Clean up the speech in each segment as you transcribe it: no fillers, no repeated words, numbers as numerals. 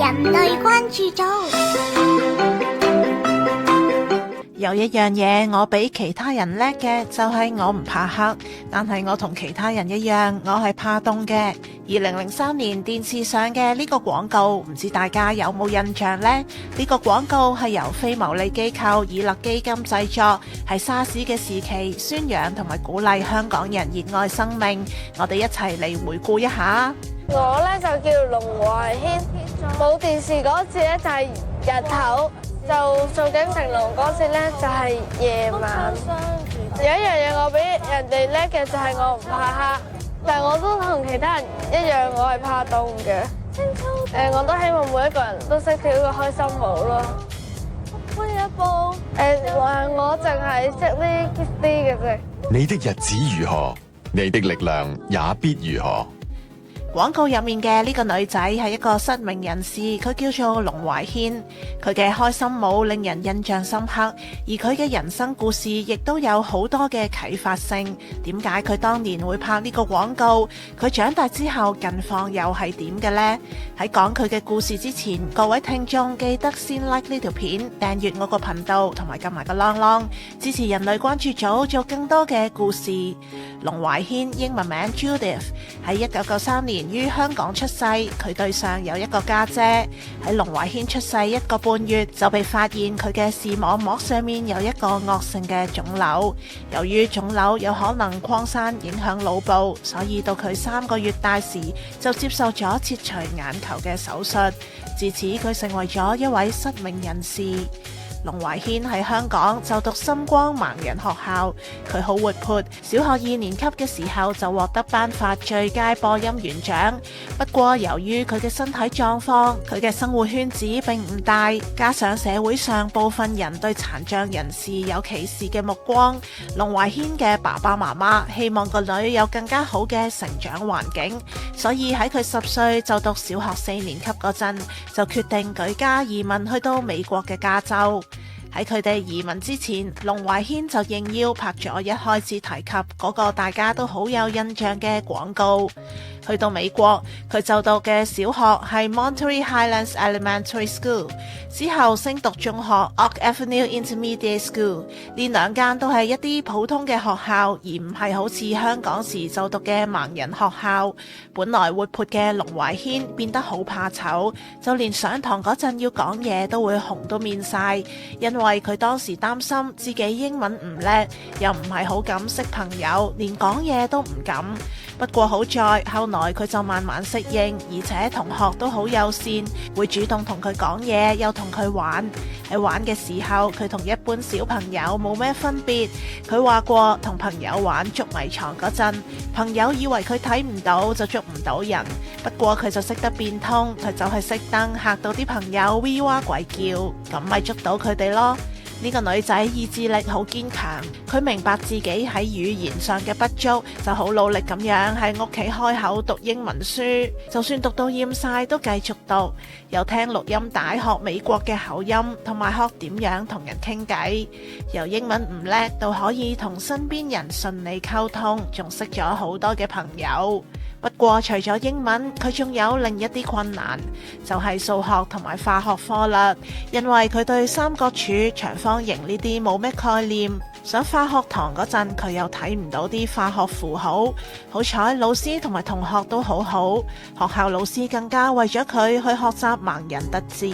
人類關注組。有一樣嘢我比其他人叻嘅，就係我唔怕黑，但係我同其他人一樣，我係怕凍嘅。2003年電視上嘅呢個廣告，唔知大家有冇印象呢？呢個廣告係由非牟利機構以勒基金製作，係沙士嘅時期宣揚同埋鼓勵香港人熱愛生命。我哋一齊嚟回顧一下。我呢就叫龍懷軒，冇電視嗰次呢就係日頭，就做緊成龍嗰次呢就係夜晚。有一樣嘢我比人哋叻嘅就係我唔怕黑，但係我都同其他人一樣，我係怕凍嘅。我都希望每一個人都識跳個開心舞咯。搬一步。我淨係識呢啲嘅啫。你的日子如何，你的力量也必如何。廣告入面嘅呢個女仔係一個失明人士，佢叫做龍懷軒。佢嘅開心舞令人印象深刻，而佢嘅人生故事亦都有好多嘅啟發性。點解佢當年會拍呢個廣告？佢長大之後近況又係點嘅呢？喺講佢嘅故事之前，各位聽眾記得先 like 呢條片，訂閱我個頻道，同埋撳埋個啷啷，支持人類關注組做更多嘅故事。龍懷軒英文名 Judith， 喺1993年於香港出世，佢對上有一個家姐。喺龍懷軒出世1個半月就被發現佢嘅視網膜上面有一個惡性嘅腫瘤，由於腫瘤有可能擴散影響腦部，所以到佢3個月大時就接受咗切除眼球嘅手術，自此佢成為咗一位失明人士。龍懷軒喺香港就讀深光盲人學校，佢好活潑，小學2年級嘅時候就獲得頒發最佳播音員獎。不過由於佢嘅身體狀況，佢嘅生活圈子並唔大，加上社會上部分人對殘障人士有歧視嘅目光，龍懷軒嘅爸爸媽媽希望個女有更加好嘅成長環境，所以喺佢10歲就讀小學4年級嗰陣，就決定舉家移民去到美國嘅加州。喺佢哋移民之前，龍懷軒就應邀拍咗一開始提及嗰個大家都好有印象嘅廣告。去到美國，佢就讀嘅小學係 Monterey Highlands Elementary School， 之後升讀中學 Oak Avenue Intermediate School。呢2間都係一啲普通嘅學校，而唔係好似香港時就讀嘅盲人學校。本來活潑嘅龍懷軒變得好怕醜，就連上堂嗰陣要講嘢都會紅到面晒，因為佢當時擔心自己英文唔叻，又唔係好敢識朋友，連講嘢都唔敢。不過好在後來佢就慢慢適應，而且同學都好友善，會主動同佢講嘢，又同佢玩。喺玩嘅時候，佢同一般小朋友冇咩分別。佢話過同朋友玩捉迷藏嗰陣，朋友以為佢睇唔到就捉唔到人，不過佢就識得變通，佢就係熄燈嚇到啲朋友 V 哇鬼叫，咁咪捉到佢哋咯。呢個女仔意志力好堅強，佢明白自己喺語言上嘅不足，就好努力咁樣喺屋企開口讀英文書，就算讀到厭晒都繼續讀，又聽錄音帶學美國嘅口音，同埋學點樣同人傾偈，由英文唔叻到可以同身邊人順利溝通，仲識咗好多嘅朋友。不過除咗英文，佢仲有另一啲困難，就係數學同埋化學科啦。因為佢對三角柱、長方形呢啲冇咩概念，上化學堂嗰陣佢又睇唔到啲化學符號。好彩老師同埋同學都好好，學校老師更加為咗佢去學習盲人德智，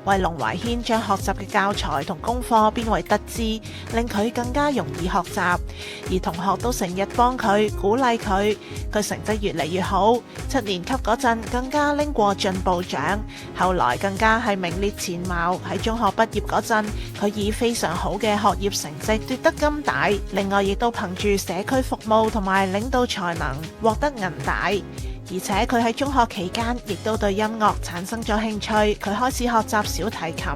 為龍懷軒將學習嘅教材同功課變為德智，令佢更加容易學習。而同學都成日幫佢鼓勵佢，佢成績越嚟越好。7年級嗰陣更加拎過進步獎，後來更加係名列前茅。喺中學畢業嗰陣，佢以非常好嘅學業成績奪得金帶，另外亦都憑住社區服務同埋領導才能獲得銀帶。而且佢喺中學期間亦都對音樂產生咗興趣，佢開始學習小提琴。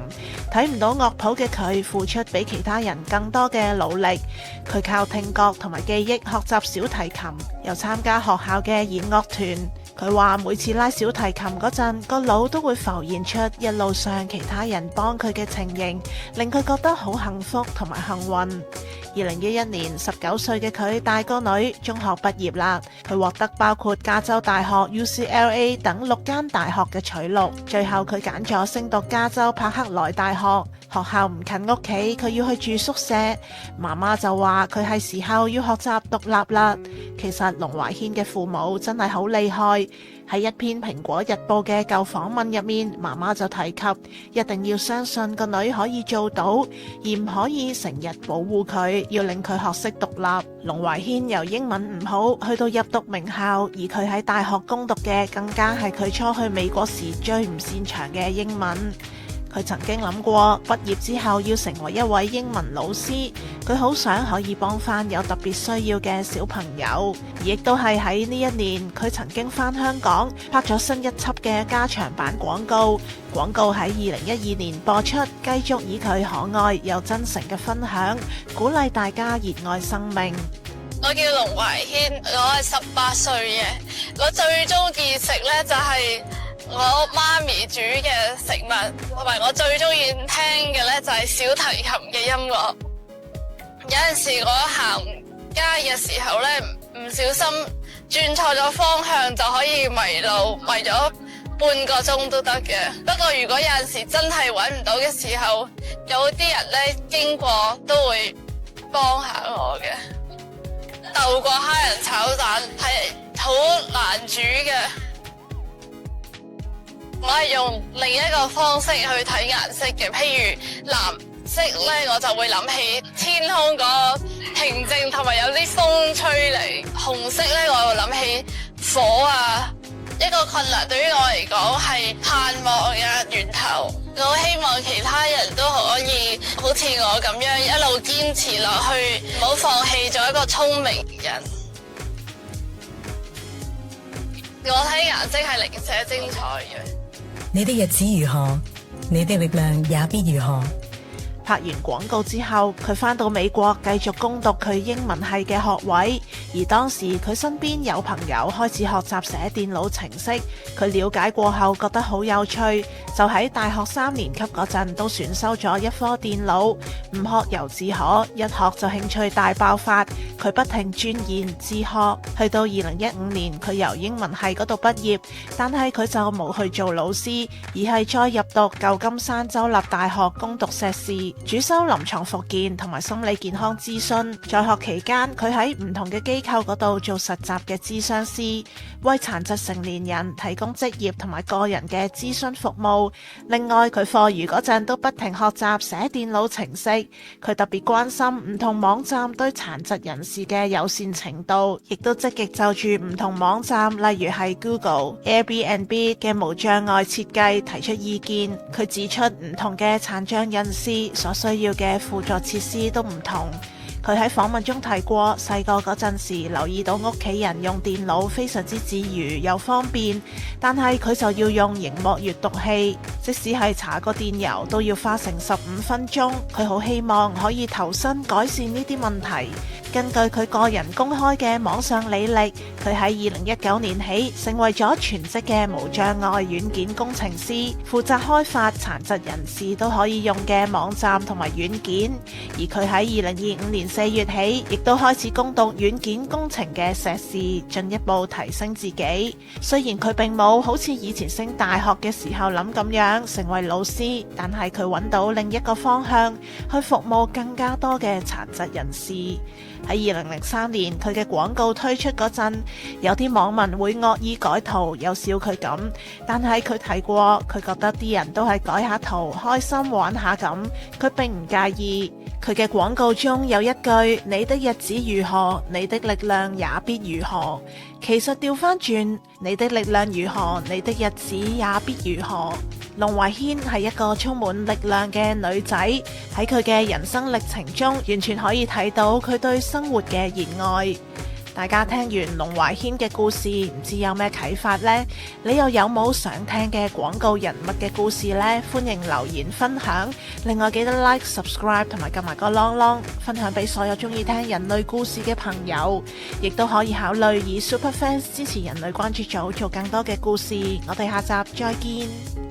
睇唔到樂譜嘅佢付出比其他人更多嘅努力，佢靠聽覺同埋記憶學習小提琴，又參加學校嘅演樂團。佢話每次拉小提琴嗰陣，個腦都會浮現出一路上其他人幫佢嘅情形，令佢覺得好幸福同埋幸運。2011年19歲嘅佢大個女中學畢業啦，佢獲得包括加州大學、UCLA 等6間大學嘅取錄，最後佢揀咗升讀加州柏克萊大學。學校唔近屋企，佢要去住宿舍。媽媽就話佢係時候要學習獨立啦。其實龍懷軒嘅父母真係好厲害。喺一篇蘋果日報嘅舊訪問入面，媽媽就提及一定要相信個女可以做到，而唔可以成日保護佢，要令佢學識獨立。龍懷軒由英文唔好去到入讀名校，而佢喺大學攻讀嘅更加係佢初去美國時最唔擅長嘅英文。佢曾經諗過畢業之後要成為一位英文老師，佢好想可以幫翻有特別需要嘅小朋友。而亦都係喺呢一年，佢曾經返香港拍咗新一輯嘅加長版廣告。廣告喺2012年播出，繼續以佢可愛又真誠嘅分享，鼓勵大家熱愛生命。我叫龍懷軒，我係18歲嘅。我最中意食呢就係我媽咪煮嘅食物，同埋我最中意聽嘅呢就係小提琴嘅音樂。有陣時我行街嘅時候呢，唔小心轉錯咗方向就可以迷路，迷咗半個鐘都得嘅。不過如果有陣時真係揾唔到嘅時候，有啲人呢經過都會幫下我嘅。豆角蝦仁炒蛋係好難煮嘅。我係用另一個方式去睇顏色嘅，譬如藍色呢，我就會諗起天空嗰個平靜同埋有啲風吹嚟。紅色呢，我會諗起火啊。一個困難對於我嚟講係盼望嘅源頭。我好希望其他人都可以好似我咁樣一路堅持落去，唔好放棄做一個聰明人。我睇顏色係零舍精彩嘅。你的日子如何，你的力量也必如何。拍完廣告之後，佢返到美國繼續攻讀佢英文系嘅學位，而當時佢身邊有朋友開始學習寫電腦程式，佢了解過後覺得好有趣，就喺大學3年級嗰陣都選修咗一科電腦。唔學猶自可，一學就興趣大爆發，佢不停鑽研自學，去到2015年佢由英文系嗰度畢業，但係佢就冇去做老師，而係再入讀舊金山州立大學攻讀碩士。主修臨床復健同埋心理健康諮詢，在學期間佢喺唔同嘅機構嗰度做實習嘅諮商師，為殘疾成年人提供職業同埋個人嘅諮詢服務。另外佢課餘嗰陣都不停學習寫電腦程式，佢特別關心唔同網站對殘疾人士嘅友善程度，亦都積極就住唔同網站，例如係 Google、Airbnb 嘅無障礙設計提出意見。佢指出唔同嘅殘障人士所需要嘅輔助設施都唔同。佢喺訪問中提過，細個嗰陣時留意到屋企人用電腦非常之自如又方便，但係佢就要用螢幕閱讀器，即使係查個電郵都要花成15分鐘。佢好希望可以投身改善呢啲問題。根據佢個人公開嘅網上履歷，佢喺2019年起成為咗全職嘅無障礙軟件工程師，負責開發殘疾人士都可以用嘅網站同埋軟件。而佢喺2025年4月起，亦都開始攻讀軟件工程嘅碩士，進一步提升自己。雖然佢並冇好似以前升大學嘅時候諗咁樣成為老師，但係佢揾到另一個方向去服務更加多嘅殘疾人士。喺2003年佢嘅廣告推出嗰陣，有啲網民會惡意改圖，有笑佢咁，但係佢提過，佢覺得啲人都係改下圖，開心玩下咁，佢並唔介意。佢嘅廣告中有一句：你的日子如何，你的力量也必如何。其實調翻轉，你的力量如何，你的日子也必如何。龍懷軒係一個充滿力量嘅女仔，喺佢嘅人生歷程中，完全可以睇到佢對生活嘅熱愛。大家聽完龍懷軒嘅故事，唔知有咩啟發呢？你又有冇想聽嘅廣告人物嘅故事呢？歡迎留言分享。另外記得 like、subscribe 同埋撳埋個啷啷，分享俾所有中意聽人類故事嘅朋友。亦都可以考慮以 Super Fans 支持人類關注組做更多嘅故事。我哋下集再見。